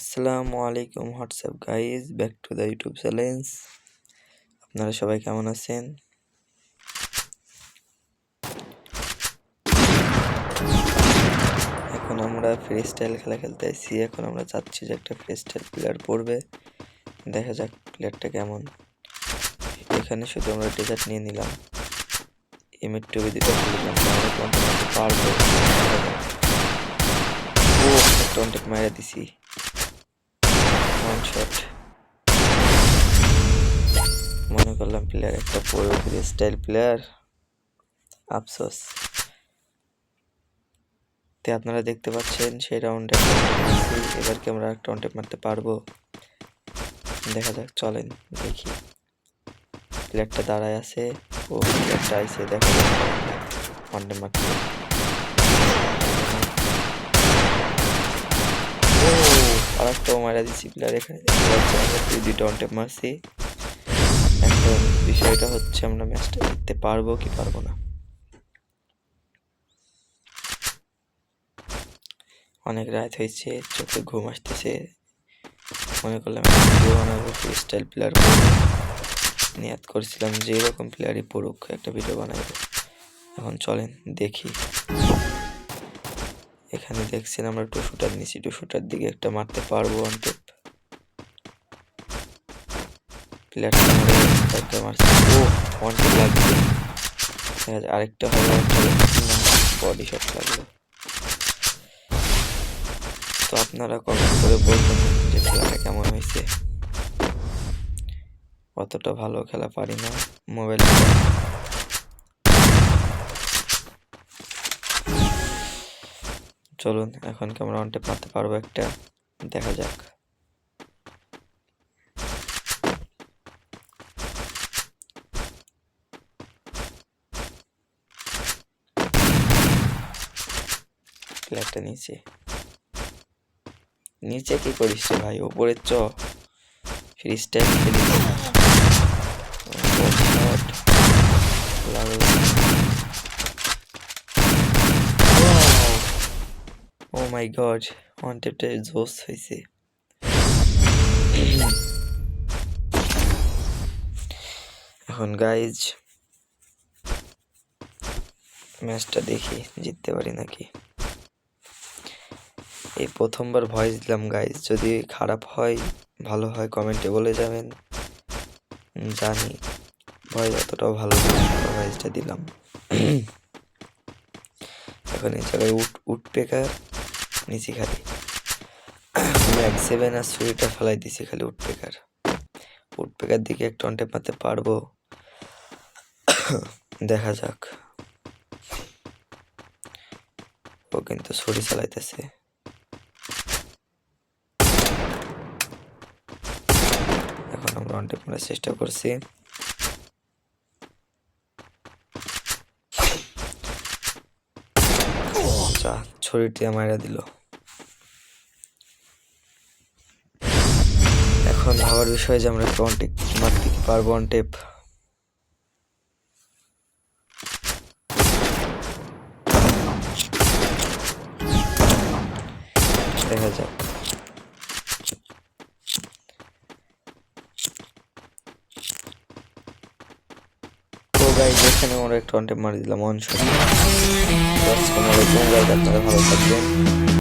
আসসালামু আলাইকুম WhatsApp guys, back to the YouTube challenge. আপনারা সবাই কেমন আছেন? এখন আমরা ফ্রি স্টাইল খেলা খেলতে আসছি। এখন আমরা চাচ্ছি যে একটা ফ্রি স্টাইল প্লেয়ার পড়বে, দেখা যাক প্লেয়ারটা কেমন। এখানে শুধু আমরা ডেজার্ট নিয়ে নিলাম, এমএর টুবি দুটো নিলাম, আমরা কন্টেন্ট পারবো। ও কন্টেন্ট মারা দিছি, ওয়ান শট। মনে করলাম প্লেয়ার একটা পড়বে, ফ্রি স্টাইল প্লেয়ার, আফসোস। আপনারা দেখতে পাচ্ছেন সেই রাউন্ডে এবার কি আমরা একটা রাউন্ডে মারতে পারবো? দেখা যাক, চলেন দেখি। প্লেয়ারটা দাঁড়ায় আছে, ও প্লেয়ারটা আইছে, দেখা যাক ওয়ানডে মারতে। আর একটা মারা দিচ্ছি প্লেয়ার। এখানে দেখতে পাচ্ছি আমরা দুইটা ওয়ানডে মারছি। এখন বিষয়টা হচ্ছে আমরা ম্যাচটা জিততে পারবো কি পারবো না। অনেক রাত হয়েছে, চোখে ঘুম আসতেছে। মনে করলাম ভিডিও বানাবো, ফ্রি স্টাইল প্লেয়ার নিয়াত করছিলাম যে এরকম প্লেয়ারই পড়ুক, একটা ভিডিও বানাবো। এখন চলেন দেখি। এখানে দেখছেন আমরা টু শুটার নিছি, টু শুটার দিকে একটা মারতে পারবো। অন্তে প্লেয়ারটা মারছে, ও ওয়ানটে লাগবে। আরেকটা হবে, বডি শট লাগলো। তো আপনারা কমেন্ট করে বলবেন যে খেলাটা কেমন হয়েছে। অতটা ভালো খেলা পারি না মোবাইল। চলুন এখন কি আমরা ওয়ানটে মারতে পারবো একটা, দেখা যাক। প্লেয়ারটা নিচে নিচে কি করিস ভাই? ওপরে চ, ফ্রি স্টাইল খেলি। ও মাই গড, ওয়ানটেপটা জোস হয়েছে। এখন গাইজ ম্যাচটা দেখি জিততে পারি নাকি। এই প্রথমবার ভয়েস দিলাম গাইজ, যদি খারাপ হয় ভালো হয় কমেন্টে বলে যাবেন। জানি ভয়েস অতটাও ভালো ভয়েসটা দিলাম। এখন এই জায়গায় উট পেকার নিচে খালি ম্যাক্স 7 আর সুইটা ফেলাই দিছি, খালি উট পেকার দিকে একটা ওয়ানটে মারতে পারবো, দেখা যাক। ও কিন্তু ছুরি চালাইতেছে। এখন আমরা ওয়ানটে মারার চেষ্টা করছি। ছুরিটি মারা দিল। এখন ভাবার বিষয় যে আমরা ওয়ানটে মারতে কি পারবো। ওয়ানটেপ দেখা যাক। তো গাইস এখানে আমরা একটা ওয়ানটেপ মারি দিলাম, ওয়ান শট। আপনারা ভালো থাকবেন।